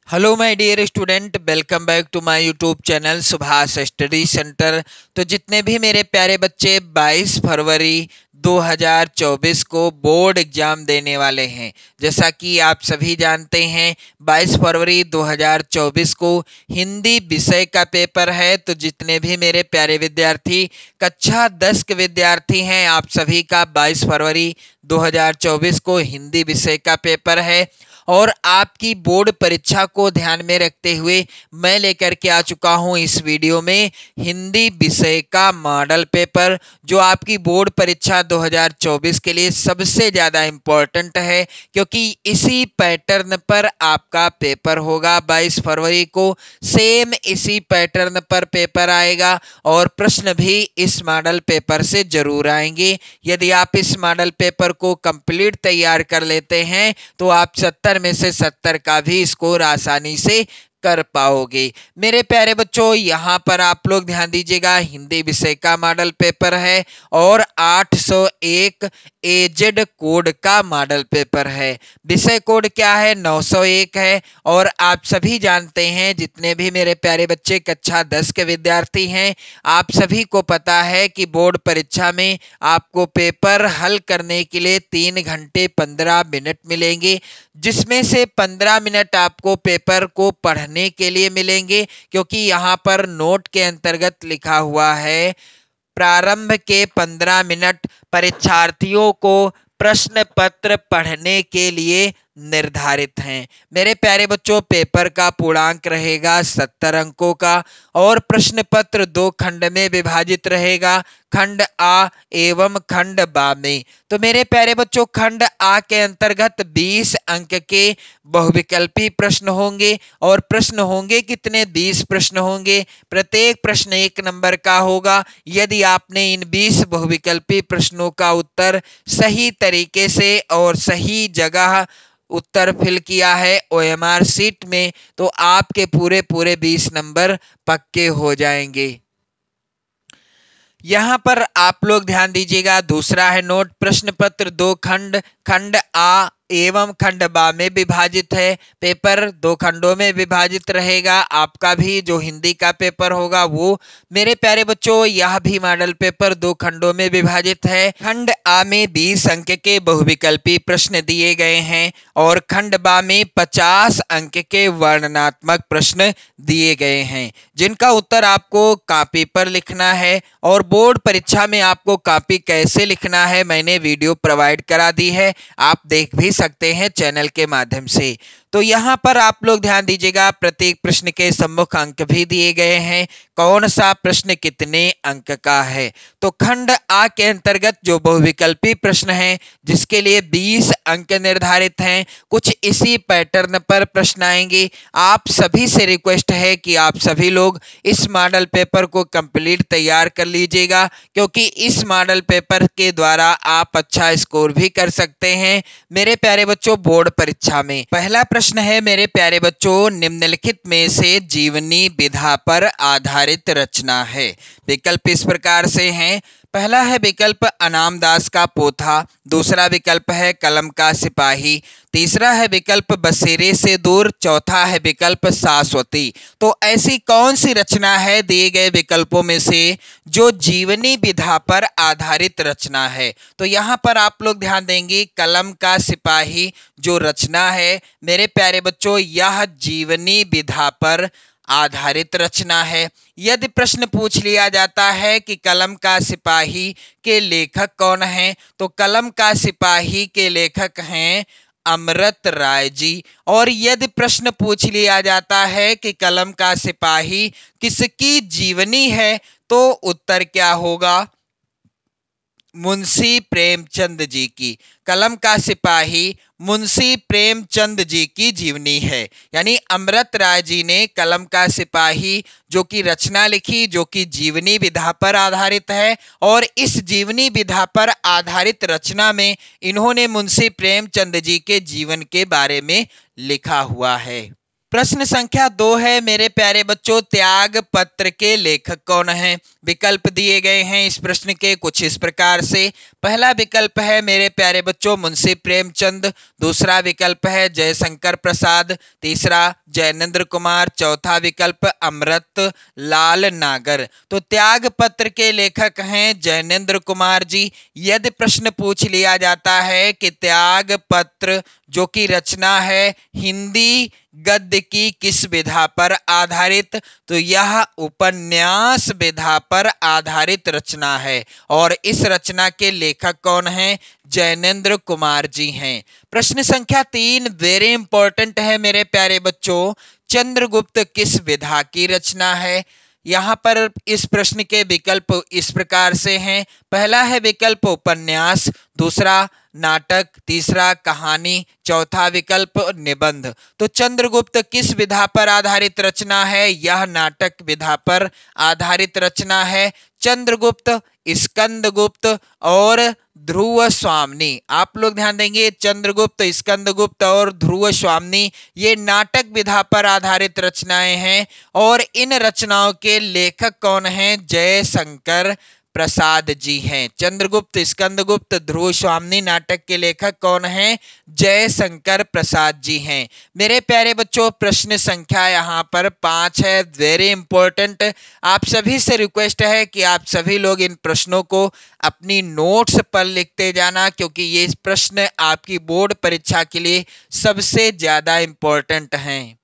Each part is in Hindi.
Hello my dear student, welcome back to my YouTube channel Subhash study centre. तो जितने भी मेरे प्यारे बच्चे 22 फरवरी 2024 को बोर्ड एग्जाम देने वाले हैं, जैसा कि आप सभी जानते हैं 22 फरवरी 2024 को हिंदी विषय का पेपर है। तो जितने भी मेरे प्यारे विद्यार्थी कक्षा 10 के विद्यार्थी हैं, आप सभी का 22 फरवरी 2024 को हिंदी विषय का पेपर है। और आपकी बोर्ड परीक्षा को ध्यान में रखते हुए मैं लेकर के आ चुका हूं इस वीडियो में हिंदी विषय का मॉडल पेपर, जो आपकी बोर्ड परीक्षा 2024 के लिए सबसे ज़्यादा इम्पोर्टेंट है, क्योंकि इसी पैटर्न पर आपका पेपर होगा। 22 फरवरी को सेम इसी पैटर्न पर पेपर आएगा और प्रश्न भी इस मॉडल पेपर से जरूर आएंगे। यदि आप इस मॉडल पेपर को कंप्लीट तैयार कर लेते हैं तो आप 70 में से 70 का भी स्कोर आसानी से कर पाओगे। मेरे प्यारे बच्चों, यहाँ पर आप लोग ध्यान दीजिएगा, हिंदी विषय का मॉडल पेपर है और 801 एजेड कोड का मॉडल पेपर है। विषय कोड क्या है? 901 है। और आप सभी जानते हैं, जितने भी मेरे प्यारे बच्चे कक्षा 10 के विद्यार्थी हैं, आप सभी को पता है कि बोर्ड परीक्षा में आपको पेपर हल करने के लिए 3 घंटे 15 मिनट मिलेंगे, जिसमें से 15 मिनट आपको पेपर को पढ़ने के लिए मिलेंगे, क्योंकि यहाँ पर नोट के अंतर्गत लिखा हुआ है प्रारंभ के 15 मिनट परीक्षार्थियों को प्रश्न पत्र पढ़ने के लिए निर्धारित हैं। मेरे प्यारे बच्चों, पेपर का पूर्णांक रहेगा 70 अंकों का और प्रश्न पत्र 2 खंड में विभाजित रहेगा, खंड आ एवं खंड बा में। तो मेरे प्यारे बच्चों, खंड आ के अंतर्गत 20 अंक के बहुविकल्पी प्रश्न होंगे और प्रश्न होंगे कितने? 20 प्रश्न होंगे। प्रत्येक प्रश्न 1 नंबर का होगा। यदि आपने इन 20 बहुविकल्पी प्रश्नों का उत्तर सही तरीके से और सही जगह उत्तर फिल किया है ओएमआर शीट में, तो आपके पूरे 20 नंबर पक्के हो जाएंगे। यहाँ पर आप लोग ध्यान दीजिएगा, दूसरा है नोट, प्रश्न पत्र 2 खंड, खंड आ एवं खंड बा में विभाजित है। पेपर 2 खंडों में विभाजित रहेगा। आपका भी जो हिंदी का पेपर होगा वो मेरे प्यारे बच्चों, यह भी मॉडल पेपर 2 खंडों में विभाजित है। खंड आ में 20 अंक के बहुविकल्पी प्रश्न दिए गए हैं और खंड बा में 50 अंक के वर्णनात्मक प्रश्न दिए गए हैं, जिनका उत्तर आपको कॉपी पर लिखना है। और बोर्ड परीक्षा में आपको कॉपी कैसे लिखना है मैंने वीडियो प्रोवाइड करा दी है, आप देख भी सकते हैं चैनल के माध्यम से। तो यहाँ पर आप लोग ध्यान दीजिएगा, प्रत्येक प्रश्न के सम्मुख अंक भी दिए गए हैं, कौन सा प्रश्न कितने अंक का है। तो खंड आ के अंतर्गत जो बहुविकल्पी प्रश्न है, जिसके लिए 20 अंक निर्धारित हैं, कुछ इसी पैटर्न पर प्रश्न आएंगे। आप सभी से रिक्वेस्ट है कि आप सभी लोग इस मॉडल पेपर को कंप्लीट तैयार कर लीजिएगा, क्योंकि इस मॉडल पेपर के द्वारा आप अच्छा स्कोर भी कर सकते हैं मेरे प्यारे बच्चों बोर्ड परीक्षा में। पहला प्रश्न है मेरे प्यारे बच्चों, निम्नलिखित में से जीवनी विधा पर आधारित रचना है। विकल्प इस प्रकार से हैं। पहला है विकल्प अनामदास का पोथा, दूसरा विकल्प है कलम का सिपाही, तीसरा है विकल्प बसेरे से दूर, चौथा है विकल्प शाश्वती। तो ऐसी कौन सी रचना है दिए गए विकल्पों में से जो जीवनी विधा पर आधारित रचना है? तो यहाँ पर आप लोग ध्यान देंगे, कलम का सिपाही जो रचना है मेरे प्यारे बच्चों, यह जीवनी विधा पर आधारित रचना है। यदि प्रश्न पूछ लिया जाता है कि कलम का सिपाही के लेखक कौन हैं, तो कलम का सिपाही के लेखक हैं अमृत राय जी। और यदि प्रश्न पूछ लिया जाता है कि कलम का सिपाही किसकी जीवनी है, तो उत्तर क्या होगा? मुंशी प्रेमचंद जी की। कलम का सिपाही मुंशी प्रेमचंद जी की जीवनी है, यानी अमृत राय जी ने कलम का सिपाही जो कि रचना लिखी, जो कि जीवनी विधा पर आधारित है। और इस जीवनी विधा पर आधारित रचना में इन्होंने मुंशी प्रेमचंद जी के जीवन के बारे में लिखा हुआ है। प्रश्न संख्या 2 है मेरे प्यारे बच्चों, त्याग पत्र के लेखक कौन हैं? विकल्प दिए गए हैं इस प्रश्न के कुछ इस प्रकार से। पहला विकल्प है मेरे प्यारे बच्चों मुंशी प्रेमचंद, दूसरा विकल्प है जयशंकर प्रसाद, तीसरा जैनेन्द्र कुमार, चौथा विकल्प अमृत लाल नागर। तो त्याग पत्र के लेखक हैं जैनेन्द्र कुमार जी। यदि प्रश्न पूछ लिया जाता है कि त्याग पत्र जो कि रचना है हिंदी गद्य की किस विधा पर आधारित, तो यह उपन्यास विधा पर आधारित रचना है और इस रचना के लेखक कौन हैं? जैनेन्द्र कुमार जी हैं। प्रश्न संख्या 3 वेरी इंपॉर्टेंट है मेरे प्यारे बच्चों, चंद्रगुप्त किस विधा की रचना है? यहाँ पर इस प्रश्न के विकल्प इस प्रकार से हैं। पहला है विकल्प उपन्यास, दूसरा नाटक, तीसरा कहानी, चौथा विकल्प निबंध। तो चंद्रगुप्त किस विधा पर आधारित रचना है? यह नाटक विधा पर आधारित रचना है। चंद्रगुप्त, स्कंदगुप्त और ध्रुव स्वामिनी, आप लोग ध्यान देंगे, चंद्रगुप्त, स्कंदगुप्त और ध्रुव स्वामिनी ये नाटक विधा पर आधारित रचनाएं हैं और इन रचनाओं के लेखक कौन हैं? जयशंकर प्रसाद जी हैं। चंद्रगुप्त, स्कंदगुप्त, ध्रुव स्वामिनी नाटक के लेखक कौन हैं? जयशंकर प्रसाद जी हैं। मेरे प्यारे बच्चों प्रश्न संख्या यहाँ पर 5 है, वेरी इंपॉर्टेंट। आप सभी से रिक्वेस्ट है कि आप सभी लोग इन प्रश्नों को अपनी नोट्स पर लिखते जाना, क्योंकि ये प्रश्न आपकी बोर्ड परीक्षा के लिए सबसे ज्यादा इंपॉर्टेंट हैं।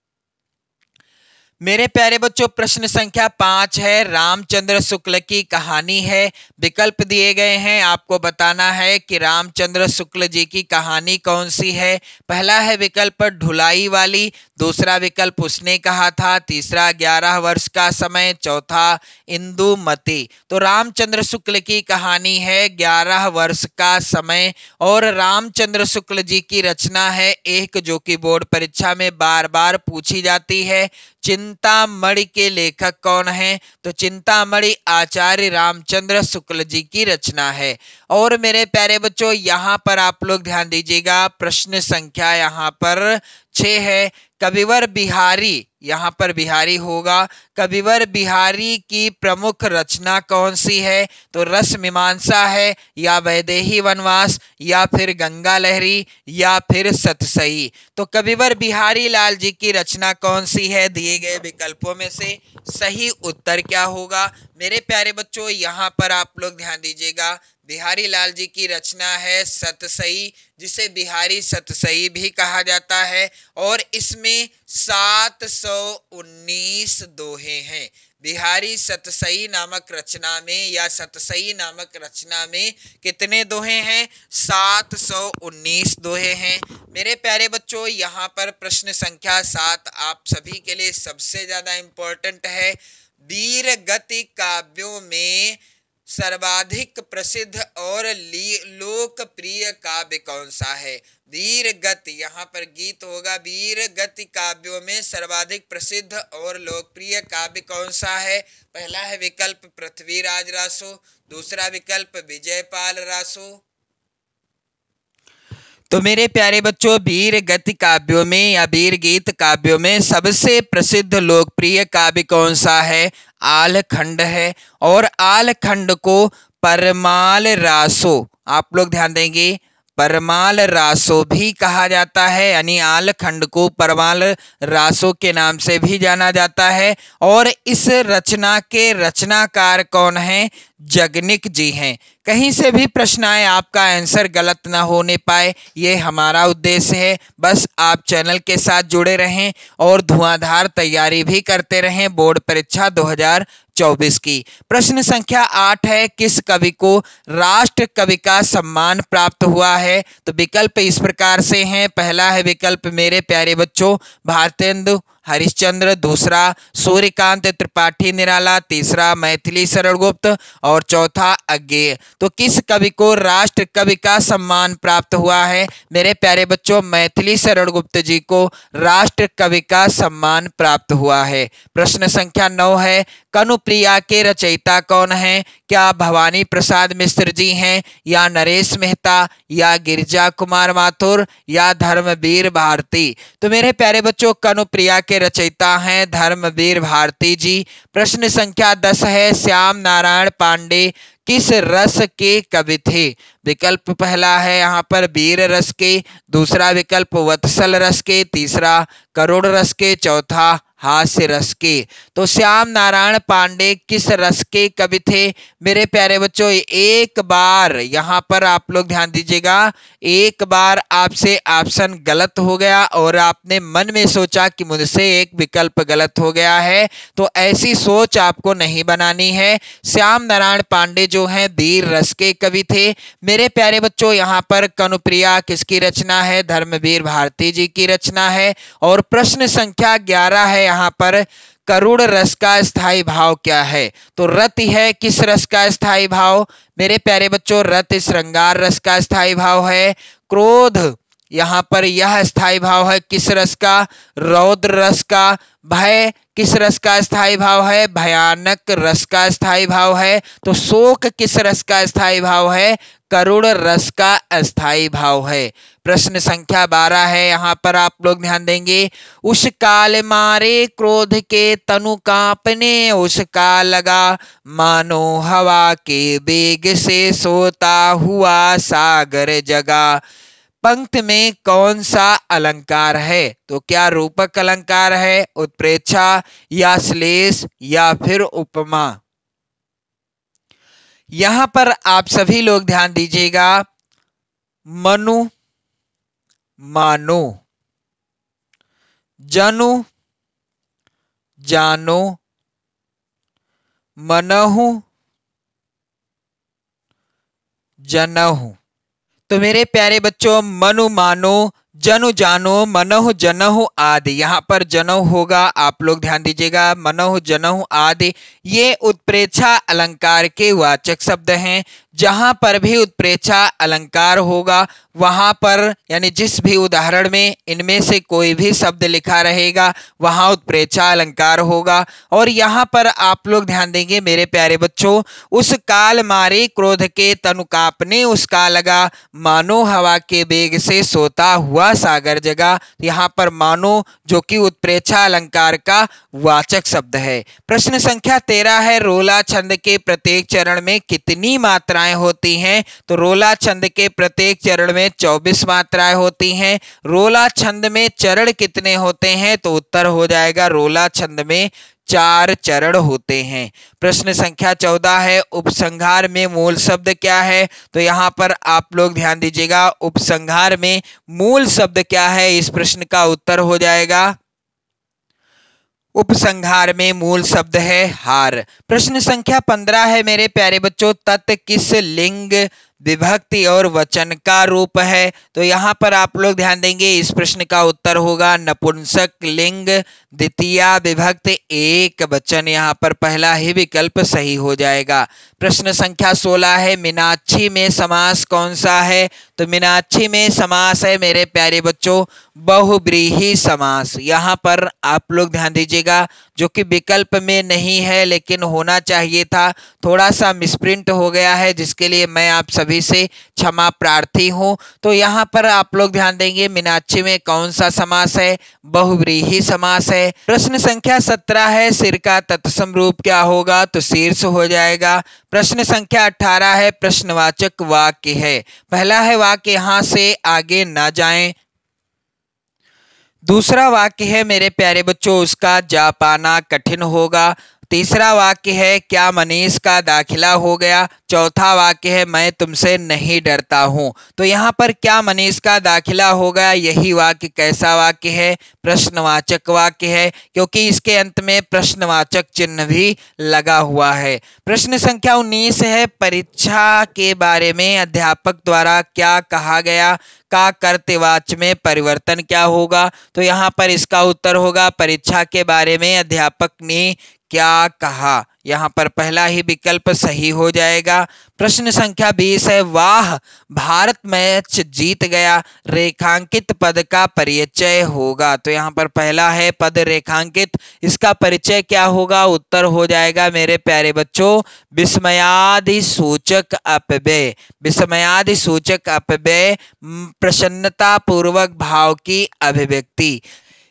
मेरे प्यारे बच्चों प्रश्न संख्या 5 है, रामचंद्र शुक्ल की कहानी है। विकल्प दिए गए हैं, आपको बताना है कि रामचंद्र शुक्ल जी की कहानी कौन सी है। पहला है विकल्प ढुलाई वाली, दूसरा विकल्प उसने कहा था, तीसरा 11 वर्ष का समय, चौथा इंदुमती। तो रामचंद्र शुक्ल की कहानी है 11 वर्ष का समय और रामचंद्र शुक्ल जी की रचना है एक जो कि बोर्ड परीक्षा में बार बार पूछी जाती है। चिंतामणि के लेखक कौन हैं? तो चिंतामणि आचार्य रामचंद्र शुक्ल जी की रचना है। और मेरे प्यारे बच्चों यहाँ पर आप लोग ध्यान दीजिएगा, प्रश्न संख्या यहाँ पर 6 है, कविवर बिहारी, यहाँ पर बिहारी होगा, कविवर बिहारी की प्रमुख रचना कौन सी है? तो रस मीमांसा है या वैदेही वनवास या फिर गंगा लहरी या फिर सतसई। तो कविवर बिहारी लाल जी की रचना कौन सी है? दिए गए विकल्पों में से सही उत्तर क्या होगा? मेरे प्यारे बच्चों यहाँ पर आप लोग ध्यान दीजिएगा, बिहारी लाल जी की रचना है सतसई, जिसे बिहारी सतसई भी कहा जाता है और इसमें 719 दोहे हैं। बिहारी सतसई नामक रचना में या सतसई नामक रचना में कितने दोहे हैं? 719 दोहे हैं। मेरे प्यारे बच्चों यहाँ पर प्रश्न संख्या 7 आप सभी के लिए सबसे ज्यादा इंपॉर्टेंट है। वीर गति काव्यों में सर्वाधिक प्रसिद्ध और लोकप्रिय काव्य कौन सा है? वीर गति, यहाँ पर गीत होगा, वीर गति काव्यों में सर्वाधिक प्रसिद्ध और लोकप्रिय काव्य कौन सा है? पहला है विकल्प पृथ्वीराज रासो, दूसरा विकल्प विजयपाल रासो। तो मेरे प्यारे बच्चों वीर गति काव्यों में या वीर गीत काव्यों में सबसे प्रसिद्ध लोकप्रिय काव्य कौन सा है? आलखंड है और आलखंड को परमाल रासो, आप लोग ध्यान देंगे, परमाल रासो भी कहा जाता है, यानी आलखंड को परमाल रासो के नाम से भी जाना जाता है। और इस रचना के रचनाकार कौन हैं? जगनिक जी हैं। कहीं से भी प्रश्न आए आपका आंसर गलत ना होने पाए, ये हमारा उद्देश्य है। बस आप चैनल के साथ जुड़े रहें और धुआंधार तैयारी भी करते रहें बोर्ड परीक्षा 2024 की। प्रश्न संख्या 8 है, किस कवि को राष्ट्र कवि का सम्मान प्राप्त हुआ है? तो विकल्प इस प्रकार से हैं। पहला है विकल्प मेरे प्यारे बच्चों भारतेंदु हरिश्चंद्र, दूसरा सूर्यकांत त्रिपाठी निराला, तीसरा मैथिली शरण गुप्त और चौथा अज्ञेय। तो किस कवि को राष्ट्र कवि का सम्मान प्राप्त हुआ है? मेरे प्यारे बच्चों मैथिली शरण गुप्त जी को राष्ट्र कवि का सम्मान प्राप्त हुआ है। प्रश्न संख्या 9 है, कनुप्रिया के रचयिता कौन हैं? क्या भवानी प्रसाद मिश्र जी हैं या नरेश मेहता या गिरिजा कुमार माथुर या धर्मवीर भारती? तो मेरे प्यारे बच्चों कनुप्रिया के रचयिता हैं धर्मवीर भारती जी। प्रश्न संख्या 10 है, श्याम नारायण पांडे किस रस के कवि थे? विकल्प पहला है यहाँ पर वीर रस के, दूसरा विकल्प वत्सल रस के, तीसरा करुण रस के, चौथा हास्य रस के। तो श्याम नारायण पांडे किस रस के कवि थे? मेरे प्यारे बच्चों, एक बार यहाँ पर आप लोग ध्यान दीजिएगा, एक बार आपसे ऑप्शन गलत हो गया और आपने मन में सोचा कि मुझसे एक विकल्प गलत हो गया है, तो ऐसी सोच आपको नहीं बनानी है। श्याम नारायण पांडे जो हैं वीर रस के कवि थे। मेरे प्यारे बच्चों, यहाँ पर कनुप्रिया किसकी रचना है? धर्मवीर भारती जी की रचना है। और प्रश्न संख्या 11 है यहाँ पर, करुण रस का स्थायी भाव क्या है? तो रति है किस रस का स्थायी भाव? मेरे प्यारे बच्चों, रति श्रृंगार रस का स्थायी भाव है। क्रोध यहाँ पर यह स्थायी भाव है किस रस का? रौद्र रस का। भय किस रस का स्थायी भाव है? भयानक रस का स्थायी भाव है। तो शोक किस रस का स्थायी भाव है? करुण रस का अस्थायी भाव है। प्रश्न संख्या 12 है, यहाँ पर आप लोग ध्यान देंगे। उस काल मारे क्रोध के तनु कांपने, उसका लगा मानो हवा के वेग से सोता हुआ सागर जगा। पंक्ति में कौन सा अलंकार है? तो क्या रूपक अलंकार है, उत्प्रेक्षा या श्लेष या फिर उपमा? यहां पर आप सभी लोग ध्यान दीजिएगा। मनु मानो, जनु जानो, मनहु जनहु। तो मेरे प्यारे बच्चों, मनु मानो, जनु जानो, मनहु जनहु आदि, यहाँ पर जनहु होगा, आप लोग ध्यान दीजिएगा। मनहु जनहु आदि ये उत्प्रेक्षा अलंकार के वाचक शब्द हैं। जहां पर भी उत्प्रेक्षा अलंकार होगा वहां पर, यानी जिस भी उदाहरण में इनमें से कोई भी शब्द लिखा रहेगा वहां उत्प्रेक्षा अलंकार होगा। और यहाँ पर आप लोग ध्यान देंगे मेरे प्यारे बच्चों, उस काल मारे क्रोध के तनु कांपने, उसका लगा मानो हवा के वेग से सोता हुआ सागर जगा। यहाँ पर मानो जो कि उत्प्रेक्षा अलंकार का वाचक शब्द है। प्रश्न संख्या 13 है, रोला छंद के प्रत्येक चरण में कितनी मात्राएं होती हैं? तो रोला छंद के प्रत्येक चरण में 24 मात्राएं होती हैं। रोला छंद में चरण कितने होते हैं? तो उत्तर हो जाएगा रोला छंद में 4 चरण होते हैं। प्रश्न संख्या 14 है, उपसंहार में मूल शब्द क्या है? तो यहाँ पर आप लोग ध्यान दीजिएगा, उपसंहार में मूल शब्द क्या है? इस प्रश्न का उत्तर हो जाएगा, उपसंहार में मूल शब्द है हार। प्रश्न संख्या 15 है मेरे प्यारे बच्चों, तत् किस लिंग, विभक्ति और वचन का रूप है? तो यहाँ पर आप लोग ध्यान देंगे, इस प्रश्न का उत्तर होगा नपुंसक लिंग, द्वितीया विभक्ति एक वचन। यहाँ पर पहला ही विकल्प सही हो जाएगा। प्रश्न संख्या 16 है, मीनाक्षी में समास कौन सा है? तो मीनाक्षी में समास है मेरे प्यारे बच्चों बहुव्रीहि समास। यहाँ पर आप लोग ध्यान दीजिएगा, जो कि विकल्प में नहीं है लेकिन होना चाहिए था, थोड़ा सा मिसप्रिंट हो गया है, जिसके लिए मैं आप सभी से क्षमा प्रार्थी हूं। तो यहाँ पर आप लोग ध्यान देंगे, मीनाक्षी में कौन सा समास है? बहुव्रीहि समास है। प्रश्न संख्या 17 है, सिर का तत्सम रूप क्या होगा? तो शीर्ष हो जाएगा। प्रश्न संख्या 18 है, प्रश्नवाचक वाक्य है। पहला है वाक्य यहां से आगे ना जाएं। दूसरा वाक्य है मेरे प्यारे बच्चों, उसका जा पाना कठिन होगा। तीसरा वाक्य है, क्या मनीष का दाखिला हो गया? चौथा वाक्य है, मैं तुमसे नहीं डरता हूं। तो यहाँ पर क्या मनीष का दाखिला हो गया, यही वाक्य कैसा वाक्य है? प्रश्नवाचक वाक्य है, क्योंकि इसके अंत में प्रश्नवाचक चिन्ह भी लगा हुआ है। प्रश्न संख्या 19 है, परीक्षा के बारे में अध्यापक द्वारा क्या कहा गया? का कर्तवाच्य में परिवर्तन क्या होगा? तो यहाँ पर इसका उत्तर होगा, परीक्षा के बारे में अध्यापक ने क्या कहा। यहाँ पर पहला ही विकल्प सही हो जाएगा। प्रश्न संख्या 20 है, वाह भारत मैच जीत गया, रेखांकित पद का परिचय होगा। तो यहाँ पर पहला है पद रेखांकित, इसका परिचय क्या होगा? उत्तर हो जाएगा मेरे प्यारे बच्चों विस्मयादि सूचक अपव्यय। विस्मयादि सूचक अपव्यय प्रसन्नता पूर्वक भाव की अभिव्यक्ति।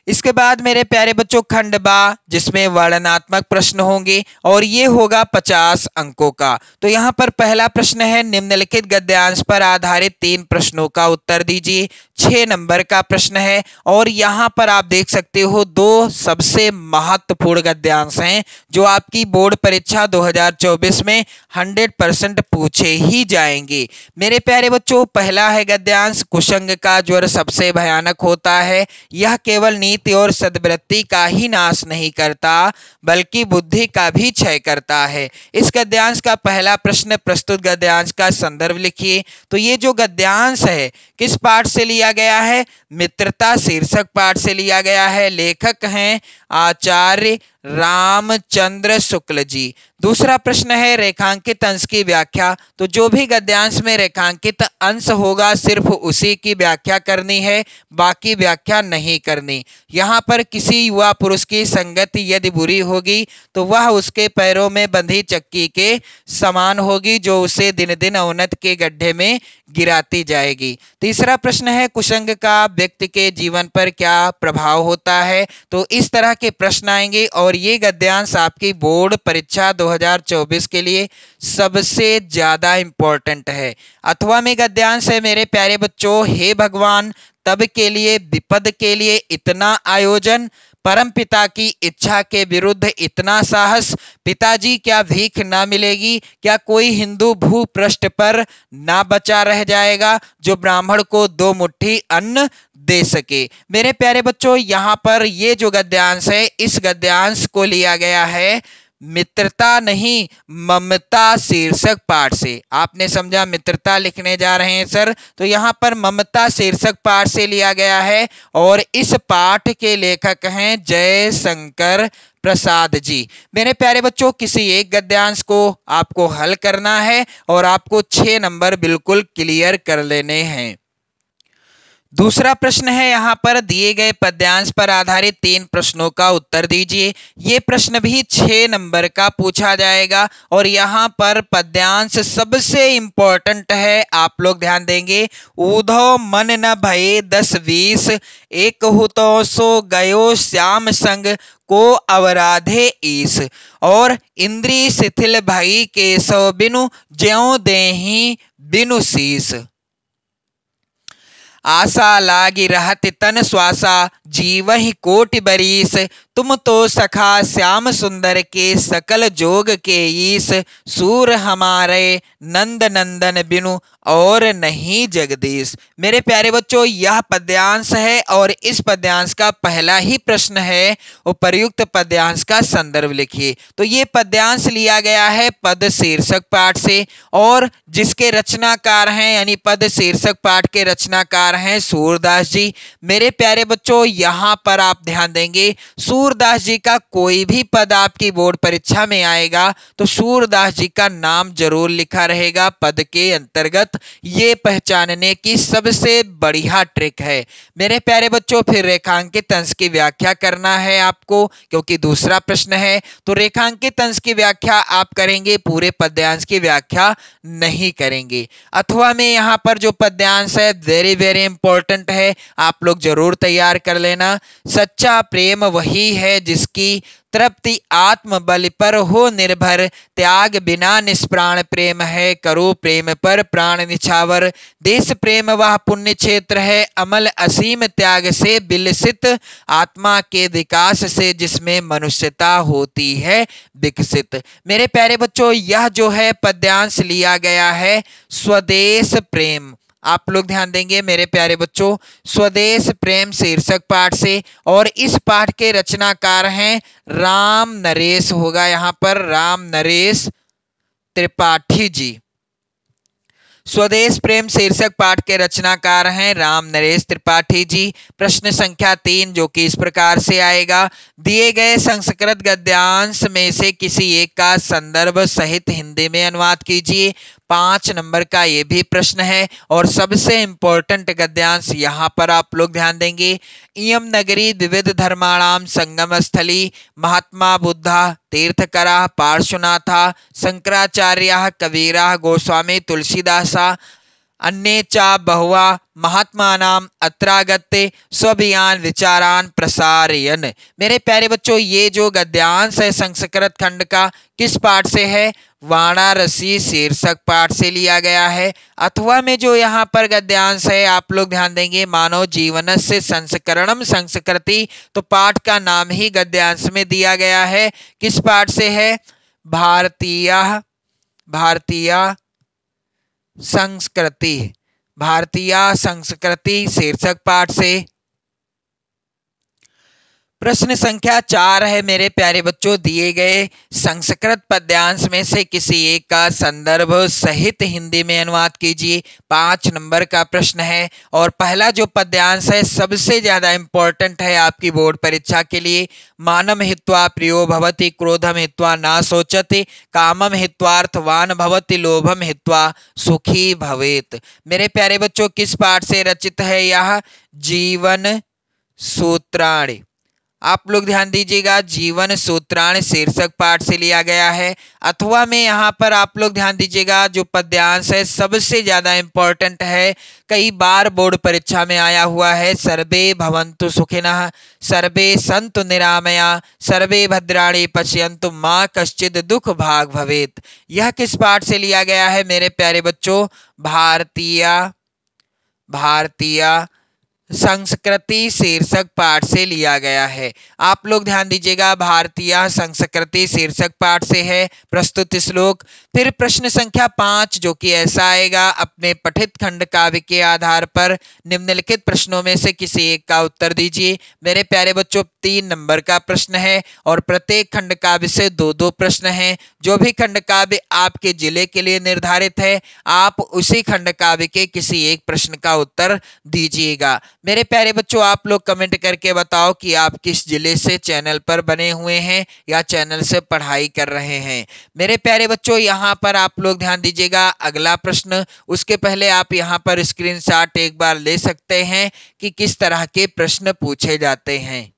इसके बाद मेरे प्यारे बच्चों खंड बा, जिसमें वर्णनात्मक प्रश्न होंगे और ये होगा 50 अंकों का। तो यहाँ पर पहला प्रश्न है, निम्नलिखित गद्यांश पर आधारित 3 प्रश्नों का उत्तर दीजिए। 6 नंबर का प्रश्न है और यहाँ पर आप देख सकते हो 2 सबसे महत्वपूर्ण गद्यांश हैं जो आपकी बोर्ड परीक्षा 2024 में 100% पूछे ही जाएंगे। मेरे प्यारे बच्चों, पहला है गद्यांश, कुसंग का ज्वर सबसे भयानक होता है, यह केवल नीति और सद्वृत्ति का ही नाश नहीं करता बल्कि बुद्धि का भी क्षय करता है। इस गद्यांश का पहला प्रश्न, प्रस्तुत गद्यांश का संदर्भ लिखिए। तो ये जो गद्यांश है किस पाठ से लिया गया है? मित्रता शीर्षक पाठ से लिया गया है। लेखक हैं आचार्य रामचंद्र शुक्ल जी। दूसरा प्रश्न है, रेखांकित अंश की व्याख्या। तो जो भी गद्यांश में रेखांकित अंश होगा सिर्फ उसी की व्याख्या करनी है, बाकी व्याख्या नहीं करनी। यहाँ पर किसी युवा पुरुष की संगति यदि बुरी होगी तो वह उसके पैरों में बंधी चक्की के समान होगी जो उसे दिन दिन अवनत के गड्ढे में गिराती जाएगी। तीसरा प्रश्न है, कुसंग का व्यक्ति के जीवन पर क्या प्रभाव होता है? तो इस तरह के प्रश्न आएंगे और ये गद्यांश आपकी बोर्ड परीक्षा 2024 के लिए सबसे ज्यादा इंपॉर्टेंट है। अथवा में गद्यांश है, मेरे प्यारे बच्चों, हे भगवान, तब के लिए विपद के लिए इतना आयोजन, परम पिता की इच्छा के विरुद्ध इतना साहस, पिताजी क्या भीख ना मिलेगी? क्या कोई हिंदू भूपृष्ठ पर ना बचा रह जाएगा जो ब्राह्मण को 2 मुट्ठी अन्न दे सके? मेरे प्यारे बच्चों, यहाँ पर ये जो गद्यांश है इस गद्यांश को लिया गया है मित्रता नहीं ममता शीर्षक पाठ से। आपने समझा मित्रता लिखने जा रहे हैं सर, तो यहाँ पर ममता शीर्षक पाठ से लिया गया है और इस पाठ के लेखक हैं जयशंकर प्रसाद जी। मेरे प्यारे बच्चों, किसी एक गद्यांश को आपको हल करना है और आपको 6 नंबर बिल्कुल क्लियर कर लेने हैं। दूसरा प्रश्न है, यहाँ पर दिए गए पद्यांश पर आधारित 3 प्रश्नों का उत्तर दीजिए। ये प्रश्न भी 6 नंबर का पूछा जाएगा और यहाँ पर पद्यांश सबसे इंपॉर्टेंट है, आप लोग ध्यान देंगे। ऊधो मन न भये 10-20, एक हुतो सो गयो श्याम संग को अवराधे ईस, और इंद्री शिथिल भई केशव बिनु ज्यों देहि बिनु शीस। आशा लागी रहत तन श्वासा जीवहि कोटि बरीस, तुम तो सखा श्याम सुंदर के सकल जोग के ईस, सूर हमारे नंद नंदन बिनु और नहीं जगदीश। मेरे प्यारे बच्चों, यह पद्यांश है और इस पद्यांश का पहला ही प्रश्न है, उपर्युक्त पद्यांश का संदर्भ लिखिए। तो ये पद्यांश लिया गया है पद शीर्षक पाठ से और जिसके रचनाकार हैं यानी पद शीर्षक पाठ के रचनाकार हैं सूरदास जी। मेरे प्यारे बच्चों, यहाँ पर आप ध्यान देंगे, सूरदास जी का कोई भी पद आपकी बोर्ड परीक्षा में आएगा तो सूरदास जी का नाम जरूर लिखा रहेगा पद के अंतर्गत। ये पहचानने की सबसे बढ़िया ट्रिक है। मेरे प्यारे बच्चों, फिर रेखांकित अंश की व्याख्या करना है आपको, क्योंकि दूसरा प्रश्न है। तो रेखांकित अंश की व्याख्या आप करेंगे, पूरे पद्यांश की व्याख्या नहीं करेंगे। अथवा में यहाँ पर जो पद्यांश है वेरी वेरी इंपॉर्टेंट है, आप लोग जरूर तैयार कर लेना। सच्चा प्रेम वही है जिसकी तृप्ति आत्म बल पर हो निर्भर, त्याग बिना निष्प्राण प्रेम है, करो प्रेम पर प्राण निछावर। देश प्रेम वह पुण्य क्षेत्र है, अमल असीम त्याग से विलसित, आत्मा के विकास से जिसमें मनुष्यता होती है विकसित। मेरे प्यारे बच्चों, यह जो है पद्यांश लिया गया है स्वदेश प्रेम, आप लोग ध्यान देंगे मेरे प्यारे बच्चों, स्वदेश प्रेम शीर्षक पाठ से, और इस पाठ के रचनाकार हैं राम नरेश, होगा यहाँ पर राम नरेश त्रिपाठी जी। स्वदेश प्रेम शीर्षक पाठ के रचनाकार हैं राम नरेश त्रिपाठी जी। प्रश्न संख्या 3 जो कि इस प्रकार से आएगा, दिए गए संस्कृत गद्यांश में से किसी एक का संदर्भ सहित हिंदी में अनुवाद कीजिए। 5 नंबर का ये भी प्रश्न है और सबसे इंपॉर्टेंट गद्यांश यहाँ पर आप लोग ध्यान देंगे। इयम नगरी विविध धर्माणाम संगम स्थली, महात्मा बुद्धा तीर्थकरा पार्श्वनाथा, शंकराचार्य कबीरा गोस्वामी तुलसीदासा, अन्ये चा बहुवा महात्मानाम अत्रागत्य स्वभियान विचारान प्रसारयन। मेरे प्यारे बच्चों, ये जो गद्यांश है संस्कृत खंड का किस पाठ से है? वाराणसी शीर्षक पाठ से लिया गया है। अथवा में जो यहाँ पर गद्यांश है आप लोग ध्यान देंगे, मानव जीवन से संस्करणम संस्कृति, तो पाठ का नाम ही गद्यांश में दिया गया है। किस पाठ से है? भारतीय संस्कृति, भारतीय संस्कृति शीर्षक पाठ से। प्रश्न संख्या 4 है मेरे प्यारे बच्चों, दिए गए संस्कृत पद्यांश में से किसी एक का संदर्भ सहित हिंदी में अनुवाद कीजिए। 5 नंबर का प्रश्न है और पहला जो पद्यांश है सबसे ज्यादा इंपॉर्टेंट है आपकी बोर्ड परीक्षा के लिए। मानम हित्वा प्रियो भवति, क्रोधम हित्वा न सोचति, कामम हित्वार्थवान भवति, लोभम हित्वा सुखी भवेत। मेरे प्यारे बच्चों, किस पाठ से रचित है यह? जीवन सूत्राणि। आप लोग ध्यान दीजिएगा, जीवन सूत्राणि शीर्षक पाठ से लिया गया है। अथवा में यहाँ पर आप लोग ध्यान दीजिएगा, जो पद्यांश है सबसे ज्यादा इंपॉर्टेंट है, कई बार बोर्ड परीक्षा में आया हुआ है। सर्वे भवन्तु सुखिनः, सर्वे सन्तु निरामया, सर्वे भद्राणि पश्यन्तु मा कश्चित् दुख भाग भवेत्। यह किस पाठ से लिया गया है मेरे प्यारे बच्चों? भारतीय संस्कृति शीर्षक पाठ से लिया गया है। आप लोग ध्यान दीजिएगा, भारतीय संस्कृति शीर्षक पाठ से है प्रस्तुत श्लोक। फिर प्रश्न संख्या 5 जो कि ऐसा आएगा, अपने पठित खंड काव्य के आधार पर निम्नलिखित प्रश्नों में से किसी एक का उत्तर दीजिए। मेरे प्यारे बच्चों, 3 नंबर का प्रश्न है और प्रत्येक खंड काव्य से 2-2 प्रश्न हैं। जो भी खंड काव्य आपके जिले के लिए निर्धारित है, आप उसी खंड काव्य के किसी एक प्रश्न का उत्तर दीजिएगा। मेरे प्यारे बच्चों, आप लोग कमेंट करके बताओ कि आप किस जिले से चैनल पर बने हुए हैं या चैनल से पढ़ाई कर रहे हैं। मेरे प्यारे बच्चों, यहाँ पर आप लोग ध्यान दीजिएगा, अगला प्रश्न, उसके पहले आप यहाँ पर स्क्रीनशॉट एक बार ले सकते हैं कि किस तरह के प्रश्न पूछे जाते हैं।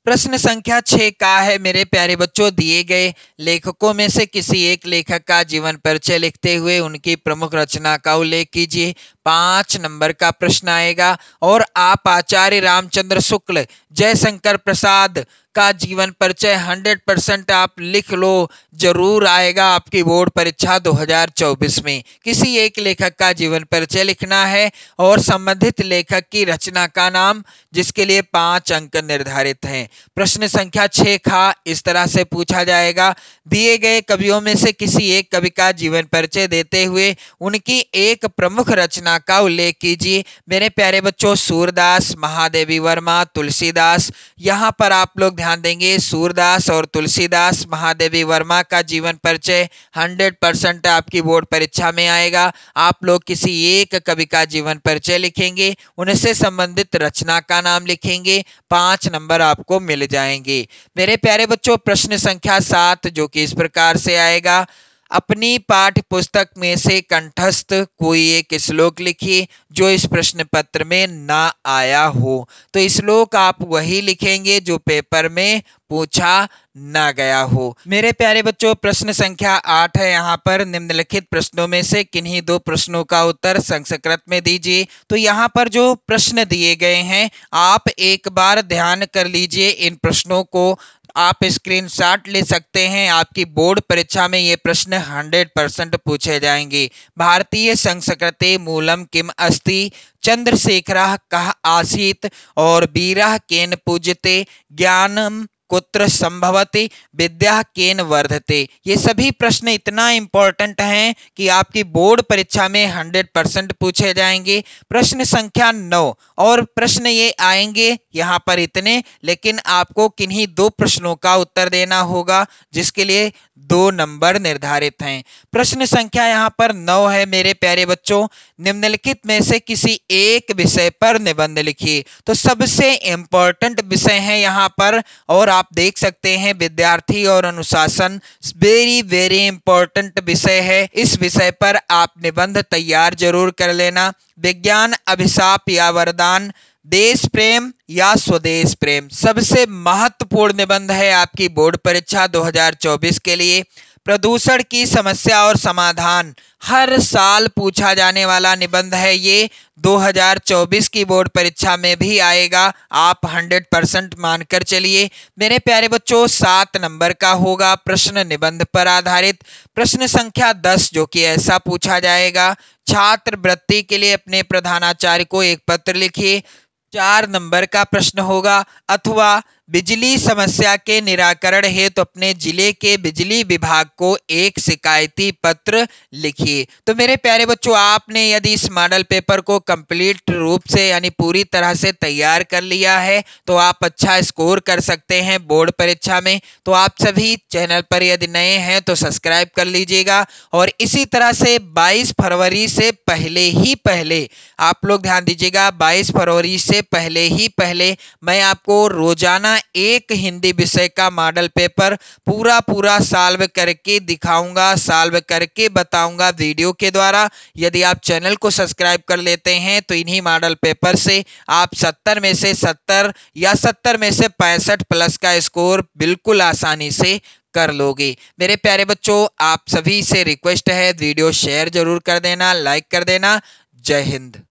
प्रश्न संख्या 6 का है मेरे प्यारे बच्चों, दिए गए लेखकों में से किसी एक लेखक का जीवन परिचय लिखते हुए उनकी प्रमुख रचना का उल्लेख कीजिए। 5 नंबर का प्रश्न आएगा और आप आचार्य रामचंद्र शुक्ल, जयशंकर प्रसाद का जीवन परिचय 100% आप लिख लो, जरूर आएगा आपकी बोर्ड परीक्षा 2024 में। किसी एक लेखक का जीवन परिचय लिखना है और संबंधित लेखक की रचना का नाम, जिसके लिए 5 अंक निर्धारित हैं। प्रश्न संख्या 6 का इस तरह से पूछा जाएगा, दिए गए कवियों में से किसी एक कवि का जीवन परिचय देते हुए उनकी एक प्रमुख रचना का उल्लेख कीजिए। मेरे प्यारे बच्चों, सूरदास, महादेवी वर्मा, तुलसीदास। यहाँ पर आप लोग ध्यान देंगे, सूरदास और तुलसीदास, महादेवी वर्मा का जीवन परिचय 100% आपकी बोर्ड परीक्षा में आएगा। आप लोग किसी एक कवि का जीवन परिचय लिखेंगे, उनसे संबंधित रचना का नाम लिखेंगे, 5 नंबर आपको मिल जाएंगे। मेरे प्यारे बच्चों, प्रश्न संख्या 7 जो कि इस प्रकार से आएगा, अपनी पाठ्य पुस्तक में से कंठस्थ कोई एक श्लोक लिखिए जो इस प्रश्न पत्र में ना आया हो। तो श्लोक आप वही लिखेंगे जो पेपर में पूछा ना गया हो। मेरे प्यारे बच्चों, प्रश्न संख्या 8 है, यहाँ पर निम्नलिखित प्रश्नों में से किन्हीं 2 प्रश्नों का उत्तर संस्कृत में दीजिए। तो यहाँ पर जो प्रश्न दिए गए हैं आप एक बार ध्यान कर लीजिए, इन प्रश्नों को आप स्क्रीनशॉट ले सकते हैं। आपकी बोर्ड परीक्षा में ये प्रश्न 100% पूछे जाएंगे। भारतीय संस्कृते मूलम किम अस्ति, चंद्रशेखरः कः आसीत् और वीरः केन पूज्यते, ज्ञानम कुत्र संभवति, विद्या केन वर्धते। ये सभी प्रश्न इतना इंपॉर्टेंट हैं कि आपकी बोर्ड परीक्षा में 100% पूछे जाएंगे। प्रश्न संख्या 9 और प्रश्न ये आएंगे यहाँ पर इतने, लेकिन आपको किन्हीं 2 प्रश्नों का उत्तर देना होगा जिसके लिए 2 नंबर निर्धारित हैं। प्रश्न संख्या यहाँ पर 9 है मेरे प्यारे बच्चों, निम्नलिखित में से किसी एक विषय पर निबंध लिखिए। तो सबसे इंपॉर्टेंट विषय है यहाँ पर, और आप देख सकते हैं विद्यार्थी और अनुशासन वेरी वेरी इंपॉर्टेंट विषय है। इस विषय पर आप निबंध तैयार जरूर कर लेना। विज्ञान अभिशाप या वरदान, देश प्रेम या स्वदेश प्रेम, सबसे महत्वपूर्ण निबंध है आपकी बोर्ड परीक्षा 2024 के लिए। प्रदूषण की समस्या और समाधान हर साल पूछा जाने वाला निबंध है। ये 2024 की बोर्ड परीक्षा में भी आएगा, आप 100% मानकर चलिए। मेरे प्यारे बच्चों 7 नंबर का होगा, प्रश्न निबंध पर आधारित। प्रश्न संख्या 10 जो कि ऐसा पूछा जाएगा, छात्रवृत्ति के लिए अपने प्रधानाचार्य को एक पत्र लिखिए। 4 नंबर का प्रश्न होगा, अथवा बिजली समस्या के निराकरण हेतु अपने जिले के बिजली विभाग को एक शिकायती पत्र लिखिए। तो मेरे प्यारे बच्चों, आपने यदि इस मॉडल पेपर को कंप्लीट रूप से यानी पूरी तरह से तैयार कर लिया है तो आप अच्छा स्कोर कर सकते हैं बोर्ड परीक्षा में। तो आप सभी चैनल पर यदि नए हैं तो सब्सक्राइब कर लीजिएगा, और इसी तरह से 22 फरवरी से पहले आप लोग ध्यान दीजिएगा, 22 फरवरी से पहले मैं आपको रोजाना एक हिंदी विषय का मॉडल पेपर पूरा सॉल्व करके दिखाऊंगा, सॉल्व करके बताऊंगा वीडियो के द्वारा। यदि आप चैनल को सब्सक्राइब कर लेते हैं तो इन्हीं मॉडल पेपर से आप 70 में से 70 या 70 में से 65 प्लस का स्कोर बिल्कुल आसानी से कर लोगे। मेरे प्यारे बच्चों, आप सभी से रिक्वेस्ट है वीडियो शेयर जरूर कर देना, लाइक कर देना। जय हिंद।